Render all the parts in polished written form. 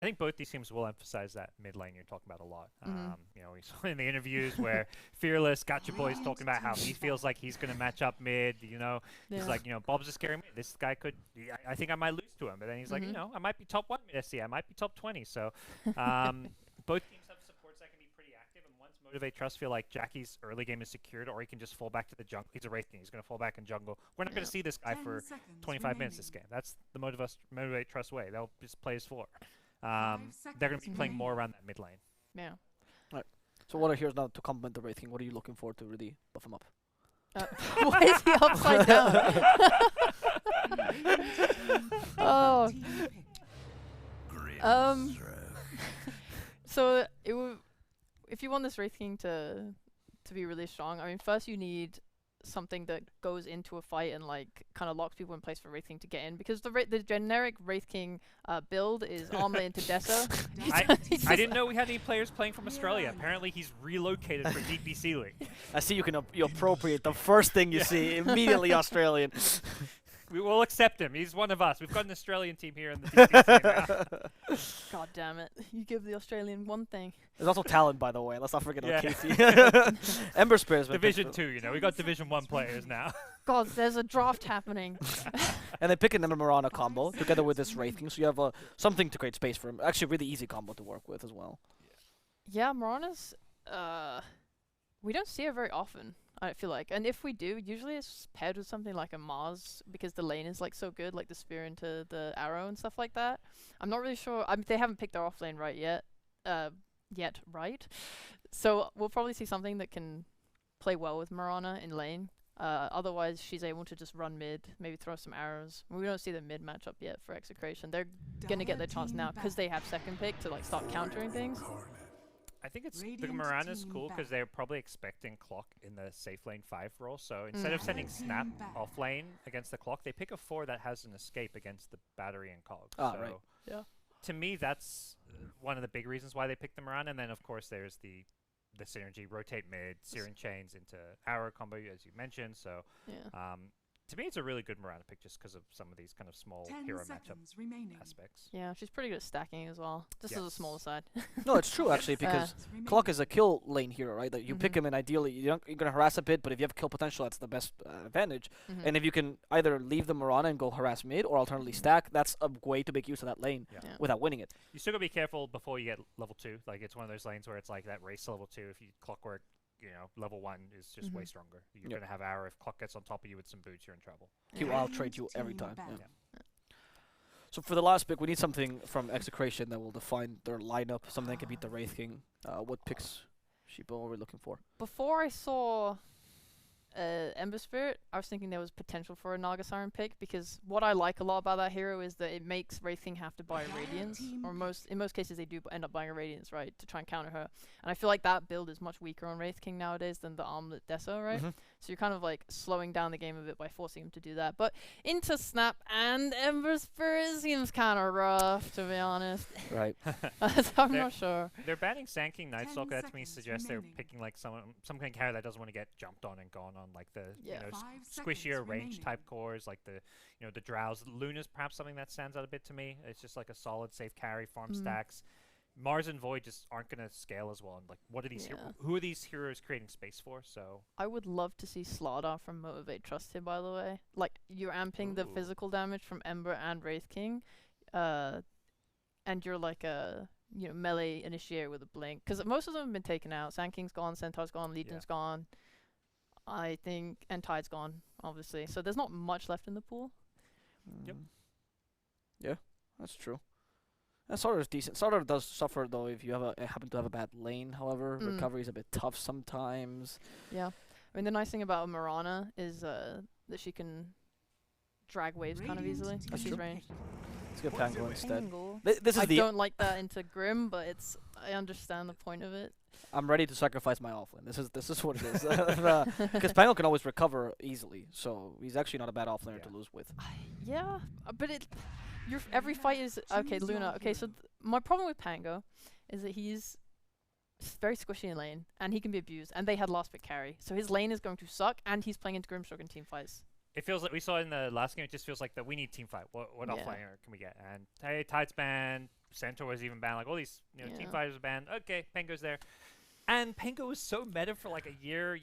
I think both these teams will emphasize that mid lane you're talking about a lot. Mhm. You know, we saw in the interviews where Fearless got your boys talking about how he feels like he's going to match up mid. You know, Yeah. he's like, you know, Bob's a scary mid. This guy could, I think I might lose to him. But then he's like, you know, I might be top 1 mid SC. I might be top 20. So both teams have supports that can be pretty active. And once Motivate.Trust feel like Jackie's early game is secured, or he can just fall back to the jungle. He's a Wraith King. He's going to fall back in jungle. We're not going to see this guy for 25 minutes this game. That's the Motivate.Trust way. They'll just play his floor. They're going to be playing more around that mid lane. Yeah. Right. So what are here's now to complement the Wraith King? What are you looking for to really buff him up? Why is he upside down? Oh. So if you want this Wraith King to be really strong, I mean, first you need something that goes into a fight and like kind of locks people in place for Wraith King to get in, because the generic Wraith King build is armor into Deso. I didn't know we had any players playing from Australia. Apparently he's relocated for DPC League. I see you appropriate the first thing you see immediately Australian. We will accept him. He's one of us. We've got an Australian team here in the DPC now. God damn it! You give the Australian one thing. There's also talent, by the way. Let's not forget about Casey. Ember Spears. Division 2, you know. We got Division 1 players now. God, there's a draft happening. And they pick an Ember Mirana combo together with this Wraith King, so you have something to create space for him. Actually, a really easy combo to work with as well. Yeah, Mirana's. We don't see her very often, I feel like. And if we do, usually it's paired with something like a Mars, because the lane is like so good, like the spear into the arrow and stuff like that. I'm not really sure. I mean, they haven't picked their off lane right yet. Right? So we'll probably see something that can play well with Mirana in lane. Otherwise, she's able to just run mid, maybe throw some arrows. We don't see the mid matchup yet for Execration. They're gonna get their chance now because they have second pick to like start countering things. I think it's the Mirana's cool because they're probably expecting Clock in the safe lane 5 role. So instead of sending Snap off lane against the Clock, they pick a 4 that has an escape against the battery and Cog. Ah, so right. Yeah. To me, that's one of the big reasons why they picked the Mirana. And then of course there's the synergy, rotate mid, Searing Chains into arrow combo, as you mentioned. So Yeah. to me, it's a really good Mirana pick just because of some of these kind of small hero matchup aspects. Yeah, she's pretty good at stacking as well. Just as a smaller side. No, it's true actually, because Clock is a kill lane hero, right? That you pick him and ideally you're gonna harass a bit, but if you have kill potential, that's the best advantage. And if you can either leave the Mirana and go harass mid, or alternatively stack, that's a way to make use of that lane without winning it. You still gotta be careful before you get level 2. Like it's one of those lanes where it's like that race to level 2. If you Clockwork, you know, level 1 is just way stronger. You're gonna have arrow. If Clock gets on top of you with some boots, you're in trouble. He will out-trade you every time. Yeah. So for the last pick, we need something from Execration that will define their lineup, something that can beat the Wraith King. What picks, Sheepa, are we looking for? Before I saw Ember Spirit, I was thinking there was potential for a Naga Siren pick, because what I like a lot about that hero is that it makes Wraith King have to buy a Radiance, or in most cases they do end up buying a Radiance, right, to try and counter her. And I feel like that build is much weaker on Wraith King nowadays than the Armlet Deso, right? So you're kind of like slowing down the game a bit by forcing him to do that. But into Snap and Ember Spirit seems kind of rough, to be honest. Right. I'm not sure. They're banning Sand King Night Stalker. That to me suggests they're picking like some kind of character that doesn't want to get jumped on and gone on, like the you know squishier range type cores, like the the Drows. Luna's perhaps something that stands out a bit to me. It's just like a solid safe carry, farm stacks. Mars and Void just aren't going to scale as well. And like, what are these? Who are these heroes creating space for? So I would love to see Slardar from Motivate.Trust here. By the way, like you're amping the physical damage from Ember and Wraith King, and you're like a melee initiator with a blink. Because most of them have been taken out. Sand King's gone, Centaur's gone, Legion's gone. I think, and Tide's gone, obviously. So there's not much left in the pool. Yeah, that's true. And Slardar is decent. Slardar does suffer though if you happen to have a bad lane. However, recovery is a bit tough sometimes. Yeah, I mean the nice thing about Mirana is that she can drag waves kind of easily. She's ranged. Let's get Pango instead. I don't like that into Grim, but I understand the point of it. I'm ready to sacrifice my offlane. This is what it is. Because Pango can always recover easily, so he's actually not a bad offlaner to lose with. Yeah, but every fight is okay. Luna. Okay, so my problem with Pango is that he's very squishy in lane, and he can be abused. And they had last pick carry, so his lane is going to suck, and he's playing into Grimstroke in team fights. It feels like we saw in the last game. It just feels like that we need team fight. What offlaner can we get? And hey, Tide's banned. Centaur was even banned. Like all these, Yeah. team fighters are banned. Okay, Pengo's there. And Pengo was so meta for like a year,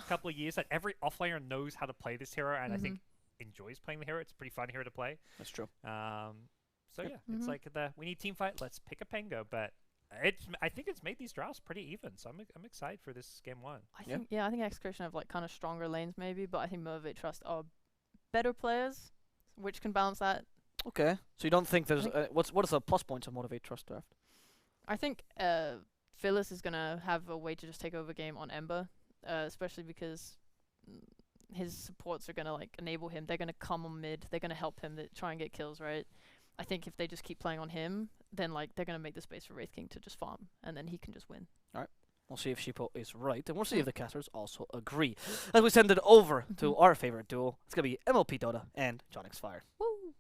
couple of years that every offlaner knows how to play this hero, and I think enjoys playing the hero. It's a pretty fun hero to play. That's true. So yeah, it's like we need team fight. Let's pick a Pengo, but I think it's made these drafts pretty even. So I'm excited for this game 1. I think Execration have like kind of stronger lanes maybe, but I think Motivate.Trust are better players, which can balance that. Okay, so you don't think there's what is the plus points of Motivate.Trust draft? I think Phyllis is gonna have a way to just take over game on Ember, especially because his supports are gonna like enable him. They're gonna come on mid. They're gonna help him try and get kills, right? I think if they just keep playing on him, then like they're gonna make the space for Wraith King to just farm, and then he can just win. All right. We'll see if Sheepo is right, and we'll see if the casters also agree. As we send it over to our favorite duel, it's going to be MLP Dota and JohnXfire. Woo!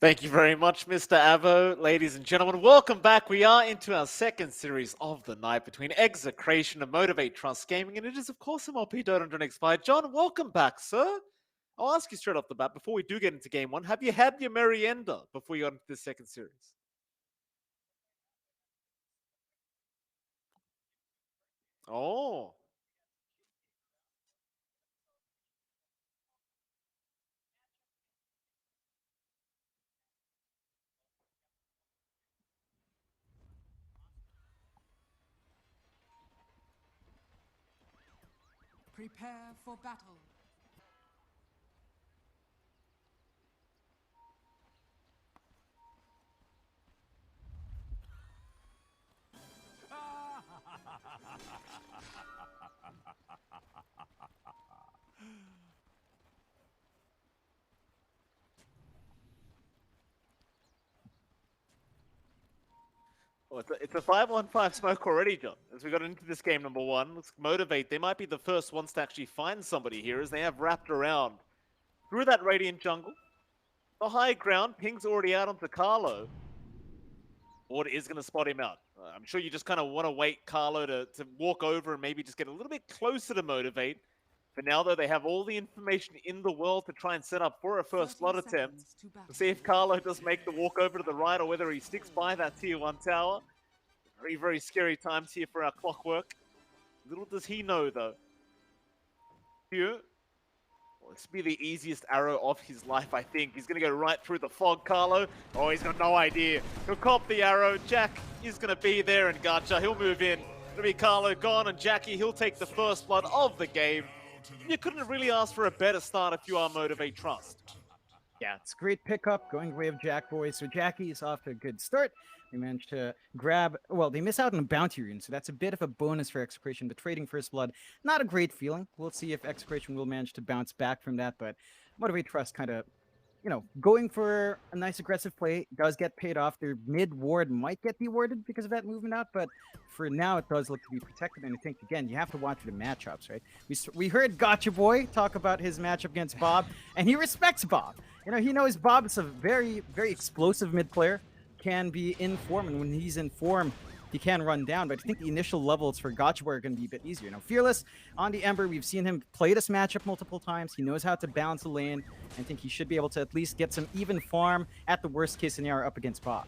Thank you very much, Mr. Avo. Ladies and gentlemen, welcome back. We are into our second series of the night between Execration and Motivate.Trust Gaming, and it is, of course, MLP Dota and JohnXfire. John, welcome back, sir. I'll ask you straight off the bat, before we do get into game 1, have you had your merienda before you got into this second series? Oh. Prepare for battle. Well, it's a 5-on-5 smoke already, John. As we got into this game number 1, let's Motivate. They might be the first ones to actually find somebody here, as they have wrapped around through that Radiant jungle. The high ground, Ping's already out onto Carlo. Ward is going to spot him out. I'm sure you just kind of want to wait Carlo to walk over and maybe just get a little bit closer to Motivate. For now, though, they have all the information in the world to try and set up for a first blood attempt. To see if Carlo does make the walk over to the right or whether he sticks by that tier 1 tower. Very, very scary times here for our clockwork. Little does he know, though. Here. Well, this will be the easiest arrow of his life, I think. He's going to go right through the fog, Carlo. Oh, he's got no idea. He'll cop the arrow. Jack is going to be there, and Gacha, he'll move in. It'll be Carlo gone, and Jackie, he'll take the first blood of the game. You couldn't really ask for a better start if you are Motivate.Trust. Yeah, it's a great pickup going the way of Jack Boys. So Jackie is off to a good start. They managed to grab, well, they miss out on a bounty rune, so that's a bit of a bonus for Execration, but trading first blood, not a great feeling. We'll see if Execration will manage to bounce back from that, but Motivate.Trust kind of, going for a nice aggressive play does get paid off. Their mid ward might get dewarded because of that movement out, but for now it does look to be protected. And I think, again, you have to watch the matchups, right? We heard Gotcha Boy talk about his matchup against Bob, and he respects Bob. He knows Bob is a very, very explosive mid player, can be in form, and when he's in form, he can run down, but I think the initial levels for Gotcha Boy are going to be a bit easier. Fearless on the Ember, we've seen him play this matchup multiple times. He knows how to balance the lane. I think he should be able to at least get some even farm at the worst case scenario up against Bob.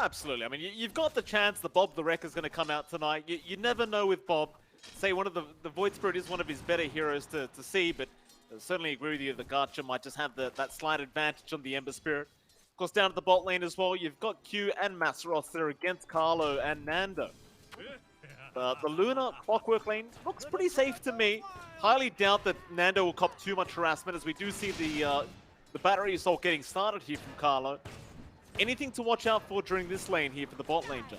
Absolutely. I mean, you've got the chance the Bob the Wreck is going to come out tonight. You never know with Bob. Say one of the Void Spirit is one of his better heroes to see, but I certainly agree with you that Gotcha might just have that slight advantage on the Ember Spirit. Of course, down at the bot lane as well, you've got Q and Masaros there against Carlo and Nando. The Luna Clockwork lane looks pretty safe to me. Highly doubt that Nando will cop too much harassment, as we do see the battery assault getting started here from Carlo. Anything to watch out for during this lane here for the bot lane, John?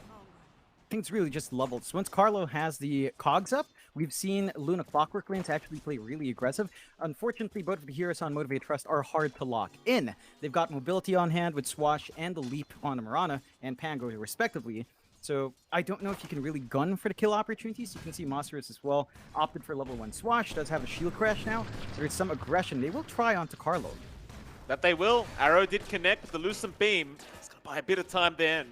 Things really just leveled. So once Carlo has the cogs up, we've seen Luna Clockwork lanes actually play really aggressive. Unfortunately, both of the heroes on Motivate.Trust are hard to lock in. They've got mobility on hand with Swash and the Leap on Marana and Pango respectively. So I don't know if you can really gun for the kill opportunities. You can see Monsters as well opted for level 1 Swash, does have a shield crash now. So there's some aggression. They will try onto Carlo. That they will. Arrow did connect with the Lucent Beam. It's going to buy a bit of time then.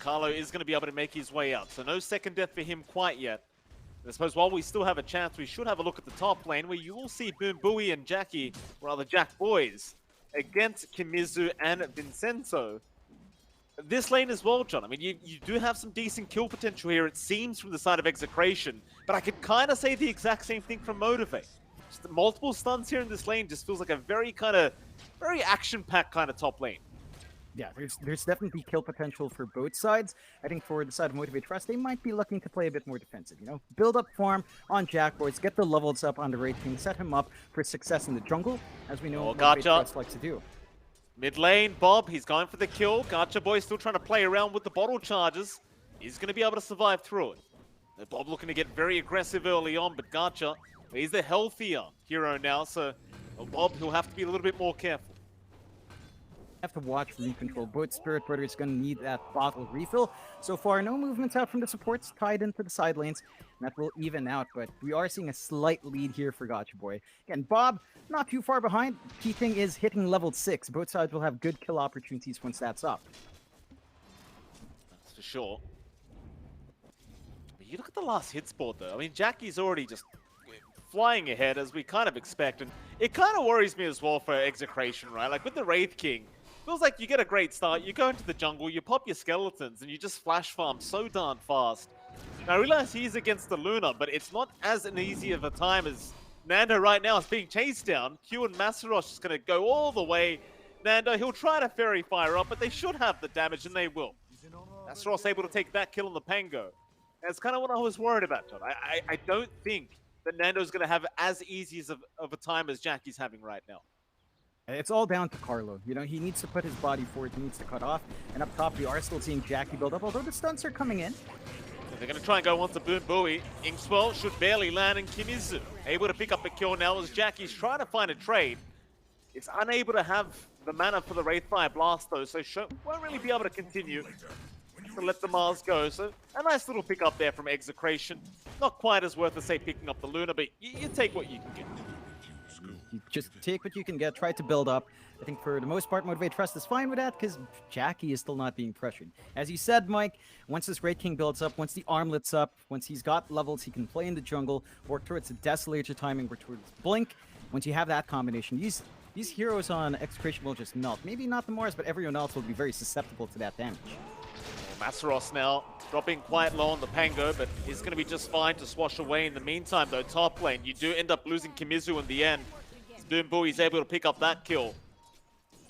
Carlo is going to be able to make his way out. So no second death for him quite yet. And I suppose while we still have a chance, we should have a look at the top lane, where you will see Boom Bowie and Jackie, or rather Jack Boys, against Kimizu and Vincenzo. this lane as well, John. I mean, you do have some decent kill potential here, it seems, from the side of Execration, but I could kind of say the exact same thing from Motivate. Just the multiple stuns here in this lane just feels like a very action-packed kind of top lane. Yeah, there's definitely kill potential for both sides. I think for the side of Motivate.Trust, they might be looking to play a bit more defensive, you know? Build up farm on Jack Boys, get the levels up on the Wraith King, set him up for success in the jungle, as we know Motivate.Trust likes to do. Mid lane, Bob, he's going for the kill. Gacha Boy still trying to play around with the bottle charges. He's going to be able to survive through it. Bob looking to get very aggressive early on, but Gacha, he's the healthier hero now, so Bob, he'll have to be a little bit more careful. Have to watch room control. Both Spirit Brothers going to need that bottle refill. So far, no movements out from the supports, tied into the side lanes, and that will even out, but we are seeing a slight lead here for Gacha Boy. Again, Bob, not too far behind. Key thing is hitting level 6. Both sides will have good kill opportunities once that's up. That's for sure. But you look at the last hit spot, though. I mean, Jackie's already just flying ahead, as we kind of expect, and it kind of worries me as well for Execration, right? Like, with the Wraith King, feels like you get a great start, you go into the jungle, you pop your skeletons, and you just flash farm so darn fast. Now, I realize he's against the Luna, but it's not as an easy of a time as Nando right now is being chased down. Q and Masaros is going to go all the way. Nando, he'll try to Fairy Fire up, but they should have the damage, and they will. Masaros able to take that kill on the Pango. That's kind of what I was worried about, John. I don't think that Nando's going to have as easy of a time as Jackie's having right now. It's all down to Carlo. You know, he needs to put his body forward, he needs to cut off. And up top, we are still seeing Jackie build up, although the stunts are coming in. So they're going to try and go onto Boon Bowie. Inkswell should barely land, and Kimizu able to pick up a kill now as Jackie's trying to find a trade. It's unable to have the mana for the Wraithfire Blast, though, so won't really be able to continue to let the Mars go. So a nice little pick up there from Execration. Not quite as worth as, say, picking up the Luna, but you take what you can get. You just take what you can get, try to build up. I think for the most part, Motivate.Trust is fine with that because Jackie is still not being pressured. As you said, Mike, once this Wraith King builds up, once the armlet's up, once he's got levels, he can play in the jungle, work towards the Desolator timing, work towards Blink. Once you have that combination, these heroes on Execration will just melt. Maybe not the Mars, but everyone else will be very susceptible to that damage. Masaros now dropping quite low on the Pango, but is going to be just fine to swash away. In the meantime, though, top lane, you do end up losing Kimizu in the end. Doombo is able to pick up that kill.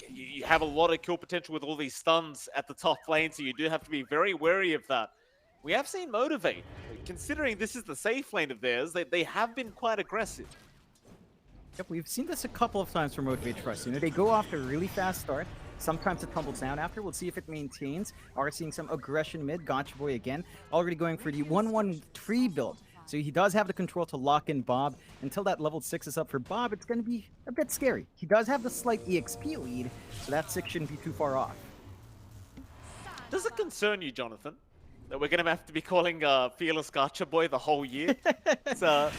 You have a lot of kill potential with all these stuns at the top lane, so you do have to be very wary of that. We have seen Motivate. Considering this is the safe lane of theirs, they have been quite aggressive. Yep, we've seen this a couple of times for Motivate.Trust. You know, they go off to a really fast start. Sometimes it tumbles down after. We'll see if it maintains. Are seeing some aggression mid. Gacha Boy again. Already going for the 1-1-3 build. So he does have the control to lock in Bob. Until that level 6 is up for Bob, it's going to be a bit scary. He does have the slight EXP lead, so that 6 shouldn't be too far off. Does it concern you, Jonathan, that we're going to have to be calling Fearless Gacha Boy the whole year?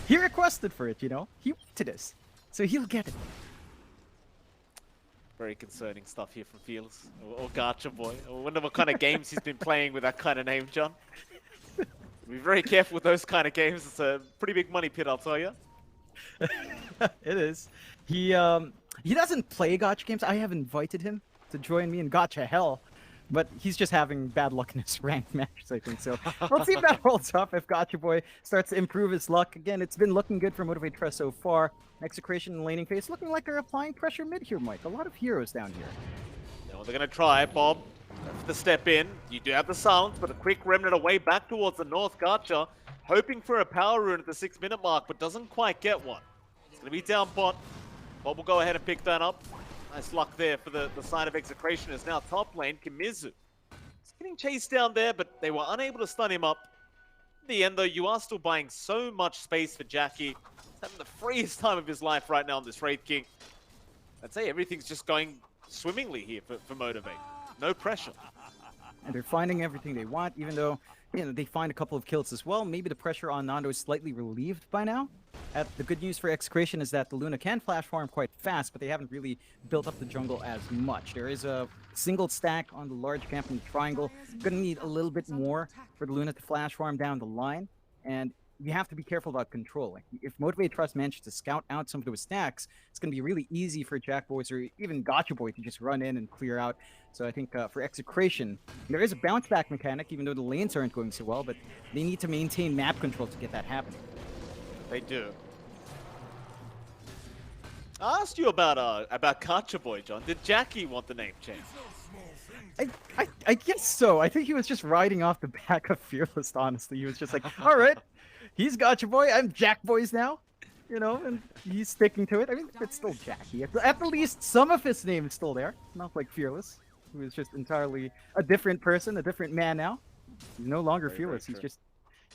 He requested for it, you know? He wanted this, so he'll get it. Very concerning stuff here from Fearless, or Gacha Boy. I wonder what kind of games he's been playing with that kind of name, John. Be very careful with those kind of games. It's a pretty big money pit, I'll tell you. It is. He doesn't play gacha games. I have invited him to join me in Gacha Hell, but he's just having bad luck in his ranked matches, I think. So we'll see if that holds up, if Gacha Boy starts to improve his luck. Again, it's been looking good for Motivate.Trust so far. Execration and laning phase looking like they're applying pressure mid here, Mike. A lot of heroes down here. No, they're going to try, Bob. The step in. You do have the silence, but a quick remnant away back towards the north. Gacha hoping for a power rune at the 6-minute mark, but doesn't quite get one. It's going to be down bot. Bob will go ahead and pick that up. Nice luck there for the side of Execration. Is now top lane. Kimizu. He's getting chased down there, but they were unable to stun him up. In the end, though, you are still buying so much space for Jackie. He's having the freest time of his life right now on this Wraith King. I'd say everything's just going swimmingly here for Motivate. No pressure. And they're finding everything they want, even though, you know, they find a couple of kills as well. Maybe the pressure on Nando is slightly relieved by now. The good news for Execration is that the Luna can flash farm quite fast, but they haven't really built up the jungle as much. There is a single stack on the large camp in the triangle. Gonna need a little bit more for the Luna to flash farm down the line. And you have to be careful about control. Like, if Motivate.Trust manages to scout out some of those stacks, it's going to be really easy for Jack Boys or even Gotcha Boy to just run in and clear out. So I think for Execration, there is a bounce back mechanic, even though the lanes aren't going so well, but they need to maintain map control to get that happening. They do. I asked you about Gotcha Boy, John. Did Jackie want the name change? I guess so. I think he was just riding off the back of Fearless, honestly. He was just like, all right, he's Gotcha Boy, I'm Jack Boys now. You know, and he's sticking to it. I mean, it's still Jackie. At the least, some of his name is still there. Not like Fearless, who is just entirely a different person, a different man now. He's no longer Fearless. He's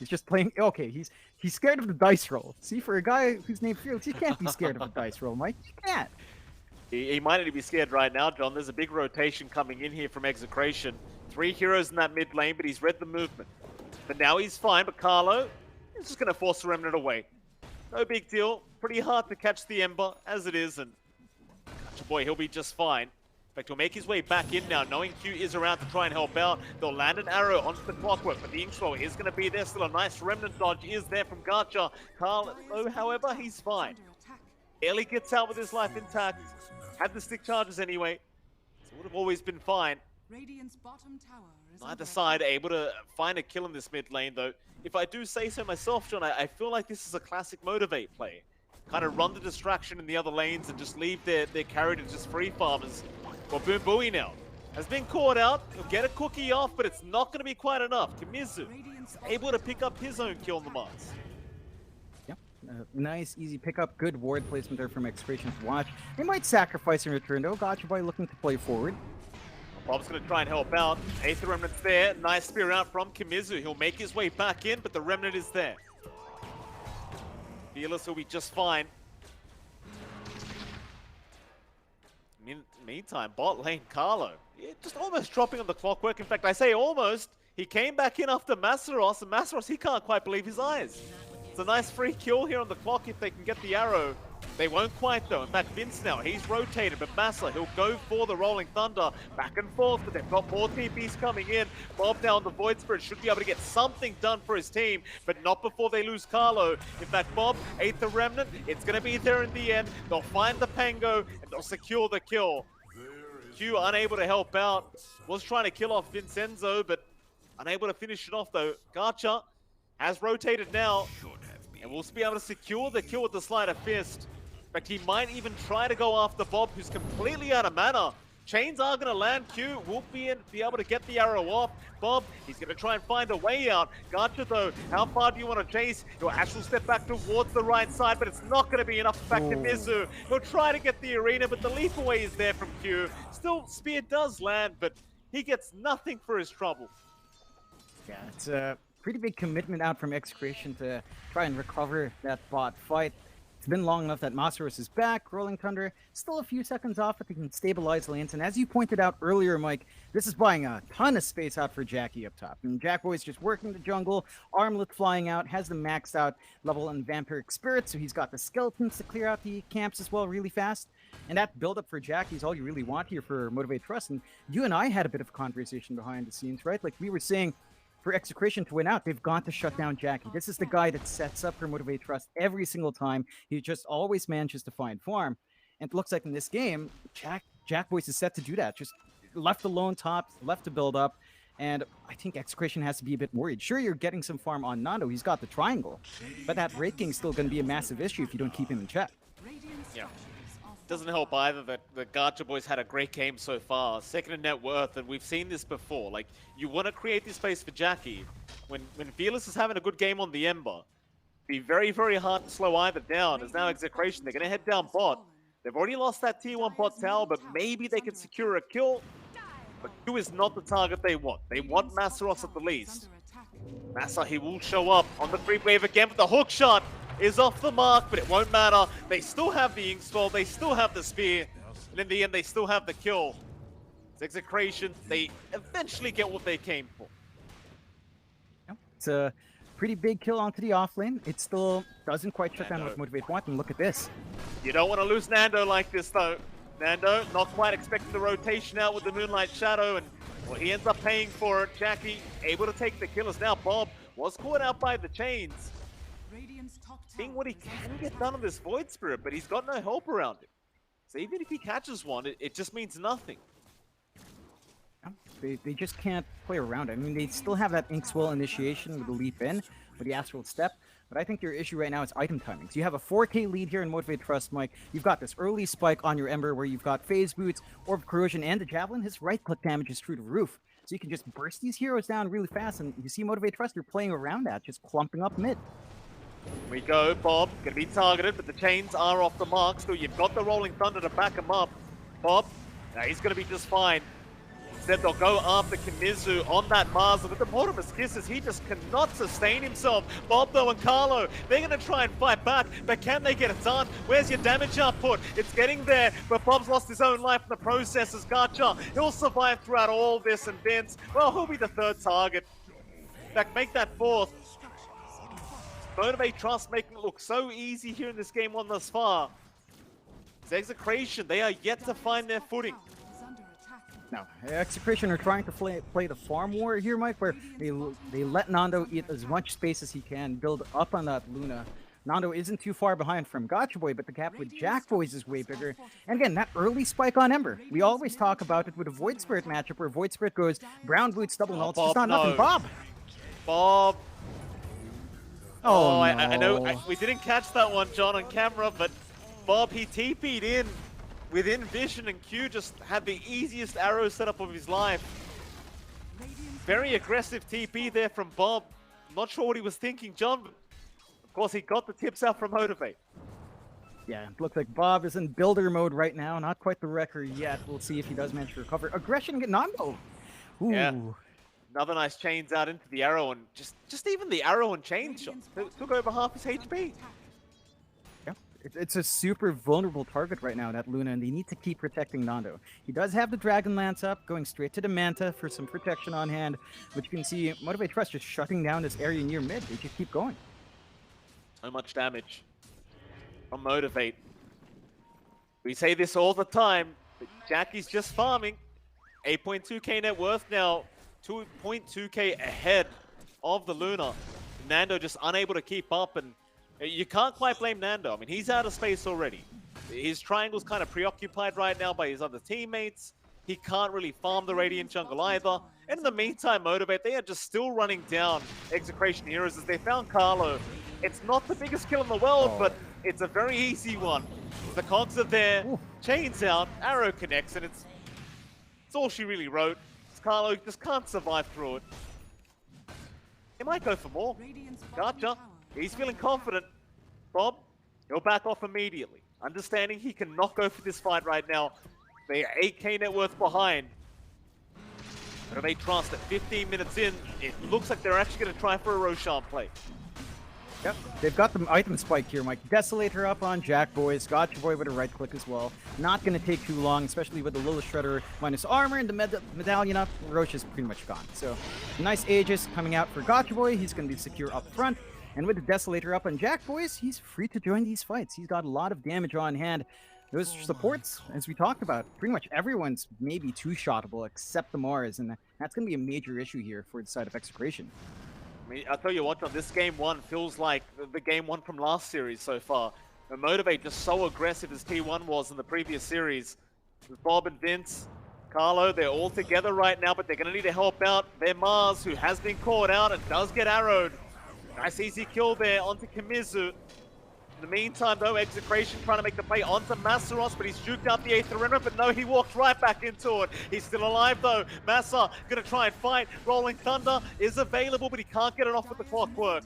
just playing. Okay, he's scared of the dice roll. See, for a guy who's named Fearless, you can't be scared of a dice roll, Mike. You can't. He might need to be scared right now, John. There's a big rotation coming in here from Execration. 3 heroes in that mid lane, but he's read the movement. But now he's fine, but Carlo is just going to force the Remnant away. No big deal. Pretty hard to catch the Ember, as it is, and Gotcha Boy, he'll be just fine. In fact, he'll make his way back in now, knowing Q is around to try and help out. They'll land an arrow onto the clockwork, but the Inkflow is going to be there. Still a nice Remnant dodge is there from Gotcha. Carlo, however, he's fine. Barely gets out with his life intact. Had the stick charges anyway, so would have always been fine. Radiant's bottom tower is Neither side able to find a kill in this mid lane, though. If I do say so myself, John, I feel like this is a classic Motivate play. Kind of run the distraction in the other lanes and just leave their carry to just free farmers. Well, Boom Bowie now has been caught out. He'll get a cookie off, but it's not going to be quite enough. Kamizu able to pick up his own kill on the Mars. Nice, easy pickup. Good ward placement there from Execration to watch. They might sacrifice in return, though. Gotcha Boy looking to play forward. Bob's going to try and help out. Aether Remnant's there. Nice spear out from Kamizu. He'll make his way back in, but the Remnant is there. Fearless will be just fine. Meantime, bot lane Carlo. Just almost dropping on the clockwork. In fact, I say almost. He came back in after Masaros, and Masaros, he can't quite believe his eyes. It's a nice free kill here on the clock if they can get the arrow. They won't quite, though. In fact, Vince now, he's rotated, but Massa, he'll go for the Rolling Thunder. Back and forth, but they've got more TPs coming in. Bob now on the Void Spirit should be able to get something done for his team, but not before they lose Carlo. In fact, Bob, Aether Remnant, it's going to be there in the end. They'll find the Pango, and they'll secure the kill. Q unable to help out. Was trying to kill off Vincenzo, but unable to finish it off, though. Gotcha has rotated now, and we'll be able to secure the kill with the Sleight of Fist. In fact, he might even try to go after Bob, who's completely out of mana. Chains are going to land. Q will be able to get the arrow off. Bob, he's going to try and find a way out. Gotcha, though, how far do you want to chase? He'll actually step back towards the right side, but it's not going to be enough. Back to Mizu. He'll try to get the arena, but the leap away is there from Q. Still, Spear does land, but he gets nothing for his trouble. Yeah, it's a pretty big commitment out from Execration to try and recover that bot fight. It's been long enough that Masaros is back. Rolling Thunder still a few seconds off, but they can stabilize lanes. And as you pointed out earlier, Mike, this is buying a ton of space out for Jackie up top. And Jack Boy's just working the jungle, Armlet flying out, has the maxed out level on Vampiric Spirit, so he's got the skeletons to clear out the camps as well really fast. And that build-up for Jackie is all you really want here for Motivate.Trust. And you and I had a bit of a conversation behind the scenes, right? Like we were saying, for Execration to win out, they've got to shut down Jackie. This is the guy that sets up for Motivate.Trust every single time. He just always manages to find farm. And it looks like in this game, Jack Boys is set to do that. Just left alone top, left to build up. And I think Execration has to be a bit worried. Sure, you're getting some farm on Nando. He's got the triangle. But that raking is still going to be a massive issue if you don't keep him in check. Yeah. Doesn't help either that the Gotcha Boys had a great game so far. Second in net worth, and we've seen this before. Like, you want to create this space for Jackie. When Fearless is having a good game on the Ember, be very, very hard to slow either down. As now Execration, they're going to head down bot. They've already lost that tier 1 bot tower, but maybe they can secure a kill. But Q is not the target they want. They want Masaros at the least. Massa, he will show up on the creep wave again, but the hook shot is off the mark, but it won't matter. They still have the Inkstall, they still have the spear, and in the end, they still have the kill. It's Execration, they eventually get what they came for. It's a pretty big kill onto the off lane. It still doesn't quite shut down what Motivate want, and look at this. You don't want to lose Nando like this, though. Nando, not quite expecting the rotation out with the Moonlight Shadow, and well, he ends up paying for it. Jackie able to take the kills. Now Bob was caught out by the chains. seeing what he can get done on this Void Spirit, but he's got no help around him. So even if he catches one, it just means nothing. They just can't play around it. I mean, they still have that Inkswell initiation with the leap in, with the Astral Step, but I think your issue right now is item timings. You have a 4K lead here in Motivate.Trust, Mike. You've got this early spike on your Ember where you've got Phase Boots, Orb of Corrosion, and the Javelin. His right-click damage is through the roof. So you can just burst these heroes down really fast, and you see Motivate.Trust, you're playing around that, just clumping up mid. We go, Bob, gonna be targeted, but the chains are off the mark. Still, you've got the Rolling Thunder to back him up. Bob, now he's gonna be just fine. Instead, they'll go after Kimizu on that Mars. With the Mortimer's Kisses, he just cannot sustain himself. Bob, though, and Carlo, they're going to try and fight back, but can they get it done? Where's your damage output? It's getting there, but Bob's lost his own life in the process as Gacha. He'll survive throughout all this, and Vince, well, he'll be the third target. In fact, make that fourth. Motivate.Trust making it look so easy here in this game one thus far. It's Execration, they are yet to find their footing. Now, Execration are trying to play the farm war here, Mike, where they let Nando eat as much space as he can, build up on that Luna. Nando isn't too far behind from Gotcha Boy, but the gap with Jack Boys is way bigger. And again, that early spike on Ember. We always talk about it with a Void Spirit matchup where Void Spirit goes brown boots, double null. It's just not nothing. Bob! Bob! Oh, no. I know we didn't catch that one, John, on camera, but Bob, he TP'd in within vision, and Q just had the easiest arrow setup of his life. Very aggressive TP there from Bob. Not sure what he was thinking, John, but of course he got the tips out from Motivate. Yeah, it looks like Bob is in builder mode right now. Not quite the wrecker yet. We'll see if he does manage to recover. Aggression get Nando. Ooh. Yeah. Another nice chains out into the arrow, and just even the arrow and chain shot took over half his HP. It's a super vulnerable target right now, that Luna, and they need to keep protecting Nando. He does have the Dragon Lance up, going straight to the Manta for some protection on hand, but you can see Motivate.Trust just shutting down this area near mid. They just keep going. So much damage from Motivate. We say this all the time, but Jackie's just farming. 8.2k net worth now, 2.2k ahead of the Luna. Nando just unable to keep up, and you can't quite blame Nando. I mean, he's out of space already. His triangle's kind of preoccupied right now by his other teammates. He can't really farm the Radiant jungle either. And in the meantime, Motivate, they are just still running down Execration heroes as they found Carlo. It's not the biggest kill in the world, but it's a very easy one. The cogs are there, chains out, arrow connects, and it's all she really wrote. Carlo just can't survive through it. He might go for more. Gotcha. He's feeling confident. Bob, he'll back off immediately. Understanding he cannot go for this fight right now. They are 8k net worth behind. Motivate.Trust at 15 minutes in. It looks like they're actually going to try for a Roshan play. Yep, they've got the item spike here, Mike. Desolator up on Jack Boys. Gotcha Boy with a right click as well. Not going to take too long, especially with the Lilith Shredder minus armor and the medallion up. Roche is pretty much gone. So, nice Aegis coming out for Gotcha Boy. He's going to be secure up front. And with the Desolator up on Jack Boys, he's free to join these fights. He's got a lot of damage on hand. Those supports, as we talked about, pretty much everyone's maybe two-shottable except the Mars, and that's going to be a major issue here for the side of Execration. I mean, I'll tell you what, John, this game one feels like the game one from last series so far. The Motivate just so aggressive as T1 was in the previous series. With Bob and Vince, Carlo, they're all together right now, but they're going to need to help out their Mars, who has been caught out and does get arrowed. Nice easy kill there onto Kimizu. In the meantime, though, Execration trying to make the play onto Massaros, but he's juked out the Aether Renner, but no, he walks right back into it. He's still alive, though. Massa gonna try and fight. Rolling Thunder is available, but he can't get it off with the clockwork.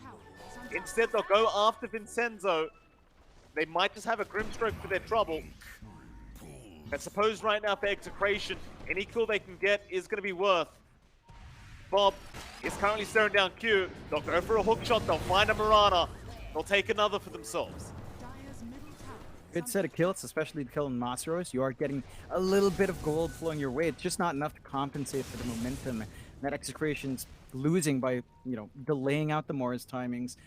Instead, they'll go after Vincenzo. They might just have a Grimstroke for their trouble. I suppose right now for Execration, any kill they can get is gonna be worth. Bob is currently staring down Q. They'll go for a hook shot, they'll find a Mirana. They'll take another for themselves. Good set of kills, especially the kill in Masros. You are getting a little bit of gold flowing your way. It's just not enough to compensate for the momentum that Execration's losing by, delaying out the Mars timings,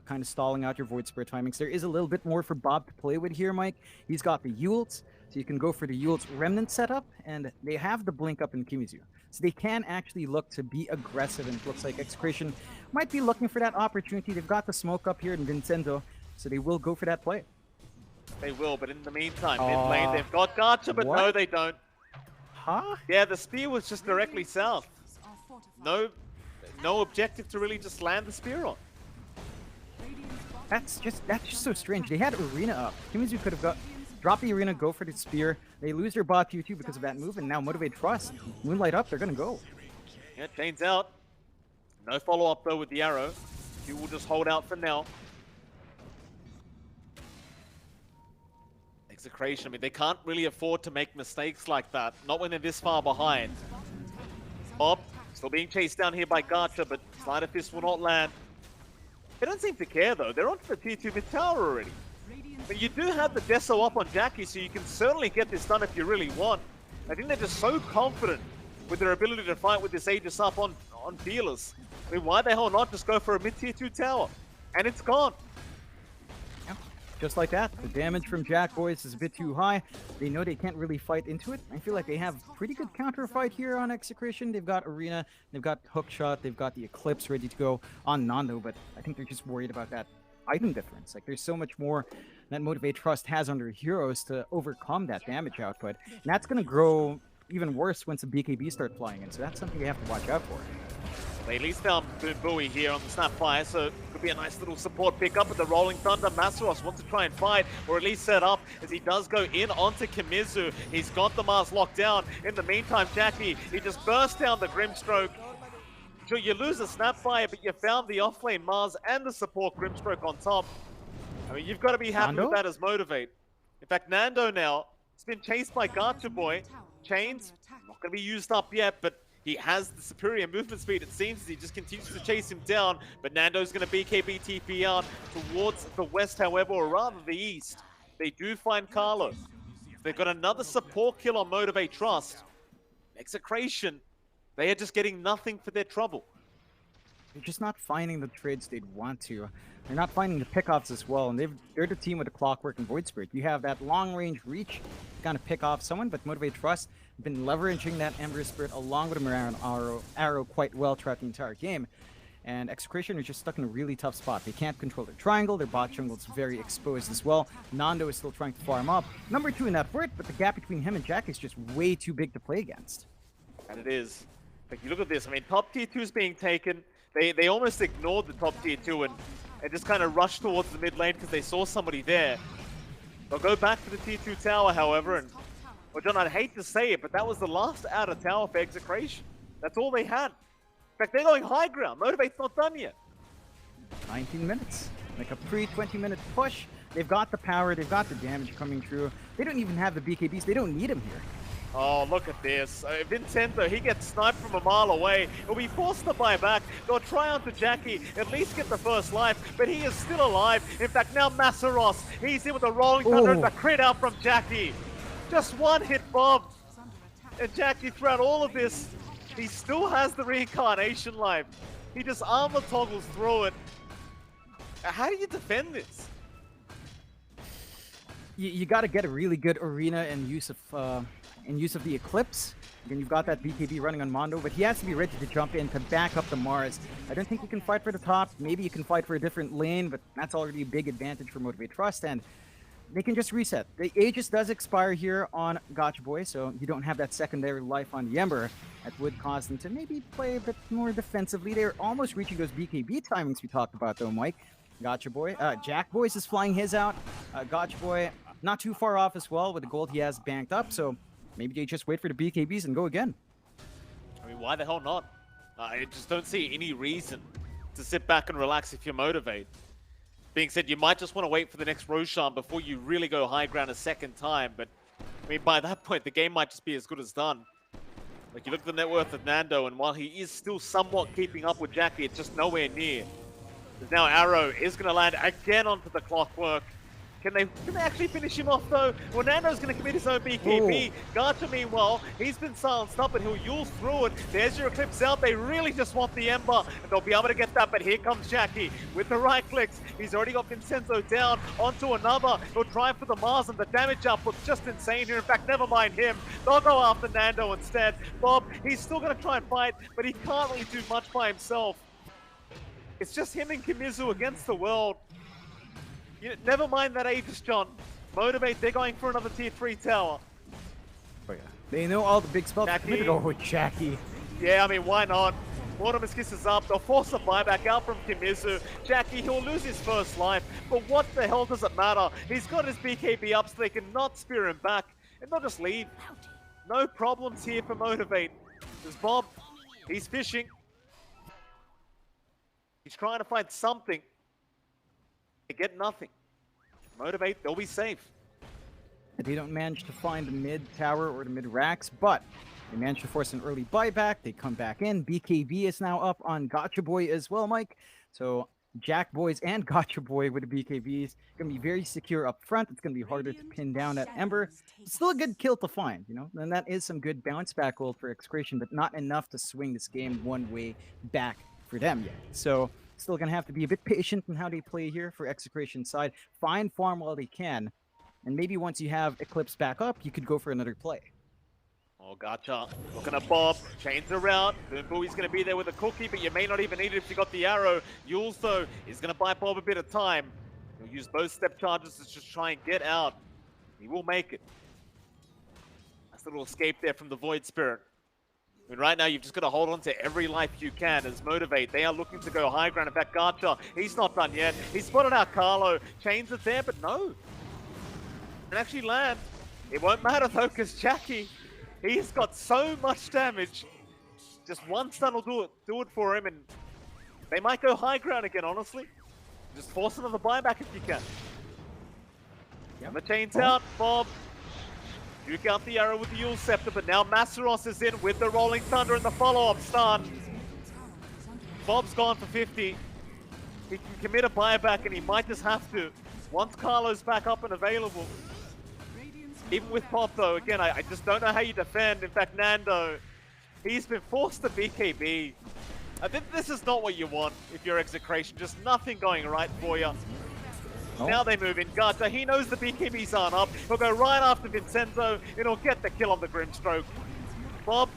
kind of stalling out your Void Spirit timings. There is a little bit more for Bob to play with here, Mike. He's got the Yults, so you can go for the Yults Remnant setup, and they have the Blink up in Kimizu. So they can actually look to be aggressive, and it looks like Execration might be looking for that opportunity. They've got the smoke up here in Vincenzo, so they will go for that play. They will, but in the meantime, mid lane, they've got Gacha, but no, they don't. Huh? Yeah, the spear was just directly south. No objective to really just land the spear on. That's just so strange. They had Arena up. Kimizu could have dropped the Arena, go for the spear. They lose their bot Q2 because of that move, and now Motivate.Trust. Moonlight up, they're gonna go. Yeah, chains out. No follow-up though with the arrow. Q will just hold out for now. Execration, I mean, they can't really afford to make mistakes like that. Not when they're this far behind. Bob, still being chased down here by Gacha, but Slider Fist will not land. They don't seem to care though. They're onto the tier 2 mid tower already. But you do have the Deso up on Jackie, so you can certainly get this done if you really want. I think they're just so confident with their ability to fight with this Aegis up on dealers. I mean, why the hell not just go for a mid tier 2 tower? And it's gone. Just like that, the damage from Jack Boys is a bit too high. They know they can't really fight into it. I feel like they have pretty good counter fight here on Execration. They've got Arena, they've got Hookshot, they've got the Eclipse ready to go on Nando, but I think they're just worried about that item difference. Like, there's so much more that Motivate.Trust has under heroes to overcome that damage output. And that's going to grow even worse once the BKB start flying in, so that's something you have to watch out for. They at least found Bowie here on the Snapfire, so it could be a nice little support pickup with the Rolling Thunder. Masaros wants to try and fight, or at least set up, as he does go in onto Kimizu. He's got the Mars locked down. In the meantime, Jackie, he just bursts down the Grimstroke. Sure, you lose the Snapfire, but you found the offlane Mars and the support Grimstroke on top. I mean, you've got to be happy with that as Motivate. In fact, Nando now has been chased by Gacha Boy. Chains, not going to be used up yet, but he has the superior movement speed, it seems, as he just continues to chase him down. But Nando's going to BKB TP out towards the west, however, or rather the east. They do find Carlo. They've got another support kill on Motivate.Trust. Execration, they are just getting nothing for their trouble. They're just not finding the trades they'd want to. They're not finding the pickoffs as well, and they're the team with the Clockwork and Void Spirit. You have that long-range reach to kind of pick off someone, but Motivate.Trust have been leveraging that Ember Spirit along with a Mirror Arrow quite well throughout the entire game. And Execration are just stuck in a really tough spot. They can't control their triangle, their bot jungle is very exposed as well. Nando is still trying to farm up. Number 2 in that fort, but the gap between him and Jack is just way too big to play against. And it is. Like, you look at this, I mean, top tier 2 is being taken. They almost ignored the top tier 2 and just kind of rushed towards the mid lane because they saw somebody there. They'll go back to the tier 2 tower, however, and, well, John, I'd hate to say it, but that was the last outer tower for Execration. That's all they had. In fact, they're going high ground. Motivate's not done yet. 19 minutes. Like a pre-20-minute push. They've got the power, they've got the damage coming through. They don't even have the BKBs, they don't need them here. Oh, look at this. Vincenzo, he gets sniped from a mile away. He'll be forced to buy back. They'll try onto Jackie, at least get the first life, but he is still alive. In fact, now Masaros, he's in with a Rolling Thunder and the crit out from Jackie. Just one hit bomb. And Jackie, throughout all of this, he still has the reincarnation life. He just armor toggles through it. How do you defend this? You got to get a really good arena in use of the Eclipse. Then you've got that BKB running on Mondo, but he has to be ready to jump in to back up the Mars. I don't think you can fight for the top. Maybe you can fight for a different lane, but that's already a big advantage for Motivate.Trust, and they can just reset. The Aegis does expire here on Gacha Boy, so you don't have that secondary life on the Ember. That would cause them to maybe play a bit more defensively. They're almost reaching those BKB timings we talked about, though, Mike. Gacha Boy. Jack Boys is flying his out. Gacha Boy not too far off as well with the gold he has banked up, so maybe they just wait for the BKBs and go again. I mean, why the hell not? I just don't see any reason to sit back and relax if you Motivate. Being said, you might just want to wait for the next Roshan before you really go high ground a second time, but I mean, by that point, the game might just be as good as done. Like, you look at the net worth of Nando, and while he is still somewhat keeping up with Jackie, it's just nowhere near. Now Arrow is going to land again onto the Clockwork. Can they actually finish him off though? Well, Nando's going to commit his own BKB. Garcha, meanwhile, he's been silenced up and he'll use through it. There's your Eclipse out. They really just want the Ember and they'll be able to get that. But here comes Jackie with the right clicks. He's already got Vincenzo down onto another. He'll try for the Mars and the damage output's just insane here. In fact, never mind him. They'll go after Nando instead. Bob, he's still going to try and fight, but he can't really do much by himself. It's just him and Kimizu against the world. Never mind that Aegis, John. Motivate, they're going for another tier 3 tower. Oh yeah. They know all the big spells. Jackie. Oh, Jackie. Yeah, I mean, why not? Mortimer's kisses up. They'll force a buyback out from Kimizu. Jackie, he'll lose his first life. But what the hell does it matter? He's got his BKB up so they cannot spear him back. And they'll just leave. No problems here for Motivate. There's Bob. He's fishing. He's trying to find something. They get nothing. Motivate, they'll be safe. They don't manage to find the mid tower or the mid racks, but they manage to force an early buyback. They come back in. BKB is now up on Gotcha Boy as well, Mike. So Jack Boys and Gotcha Boy with the BKBs going to be very secure up front. It's going to be harder to pin down that Ember. It's still a good kill to find, you know, and that is some good bounce back gold for Execration, but not enough to swing this game one way back for them yet. So still going to have to be a bit patient in how they play here for Execration side. Find farm while they can. And maybe once you have Eclipse back up, you could go for another play. Oh, Gotcha. Looking at Bob. Chains around. Boomboy's going to be there with a cookie, but you may not even need it if you got the arrow. Yules, though, is going to buy Bob a bit of time. He'll use both step charges to just try and get out. He will make it. That's a little escape there from the Void Spirit. I mean, right now, you've just got to hold on to every life you can as Motivate. They are looking to go high ground. In fact, Gotcha, he's not done yet. He's spotted out Carlo. Chains are there, but no. And actually land. It won't matter, though, because Jackie, he's got so much damage. Just one stun will do it for him, and they might go high ground again, honestly. Just force another buyback if you can. And the chain's out, Bob. Duke out the arrow with the Yule Scepter, but now Masaros is in with the Rolling Thunder and the follow-up stun. Bob's gone for 50. He can commit a buyback, and he might just have to once Carlo's back up and available. Even with Pop, though, again, I just don't know how you defend. In fact, Nando, he's been forced to BKB. I think this is not what you want if you're Execration. Just nothing going right for you. Oh. Now they move in. Gata, he knows the BKBs aren't up. He'll go right after Vincenzo, and he'll get the kill on the Grimstroke. Bob,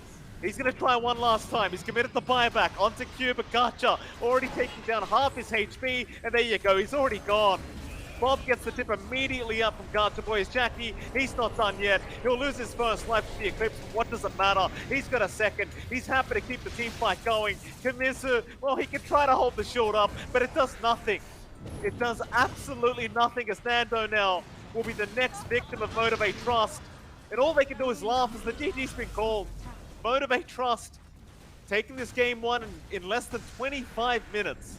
he's going to try one last time. He's committed the buyback onto Q, but Gotcha already taking down half his HP, and there you go. He's already gone. Bob gets the tip immediately up from Gotcha Boys. Jackie, he's not done yet. He'll lose his first life to the Eclipse, but what does it matter? He's got a second. He's happy to keep the team fight going. Kimizu, well, he can try to hold the shield up, but it does nothing. It does absolutely nothing, as Nando now will be the next victim of Motivate.Trust. And all they can do is laugh as the GG's been called. Motivate.Trust taking this game one in less than 25 minutes.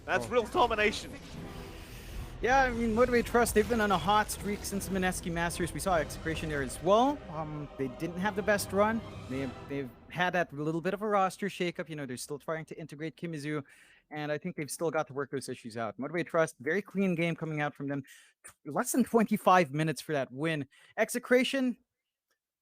That's real domination. Yeah, I mean, Motivate.Trust, they've been on a hot streak since the Mineski Masters. We saw Execration there as well. They didn't have the best run. They've had that little bit of a roster shakeup. You know, they're still trying to integrate Kimizu, and I think they've still got to work those issues out. Motivate.Trust, very clean game coming out from them. Less than 25 minutes for that win. Execration,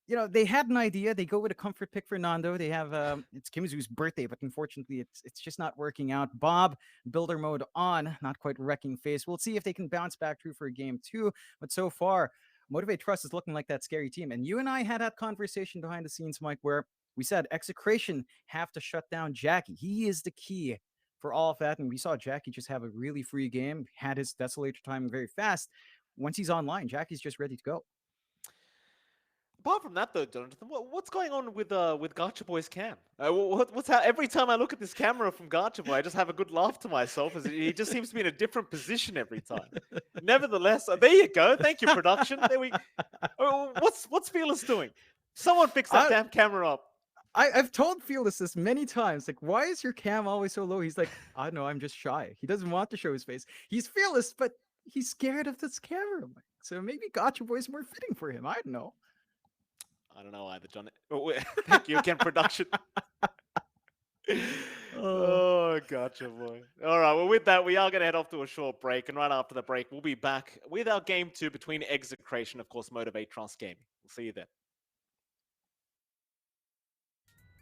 you know, they had an idea. They go with a comfort pick for Nando. They have it's Kimizu's birthday, but unfortunately, it's just not working out. Bob, builder mode on, not quite wrecking face. We'll see if they can bounce back through for game 2. But so far, Motivate.Trust is looking like that scary team. And you and I had that conversation behind the scenes, Mike, where we said Execration have to shut down Jackie. He is the key for all of that. And we saw Jackie just have a really free game, had his Desolator time very fast. Once he's online, Jackie's just ready to go. Apart from that, though, Jonathan, what's going on with Gotcha Boy's cam? Every time I look at this camera from Gotcha Boy, I just have a good laugh to myself, as he just seems to be in a different position every time. Nevertheless, there you go. Thank you, production. What's Fearless doing? Someone fix that damn camera up. I've told Fearless this many times. Like, why is your cam always so low? He's like, I don't know, I'm just shy. He doesn't want to show his face. He's Fearless, but he's scared of this camera. So maybe Gotcha Boy's more fitting for him. I don't know. I don't know either, John. Oh, thank you again, production. Oh, Oh, gotcha, boy. All right, well, with that, we are going to head off to a short break. And right after the break, we'll be back with our game 2 between Execration, of course, Motivate.Trust gaming. We'll see you then.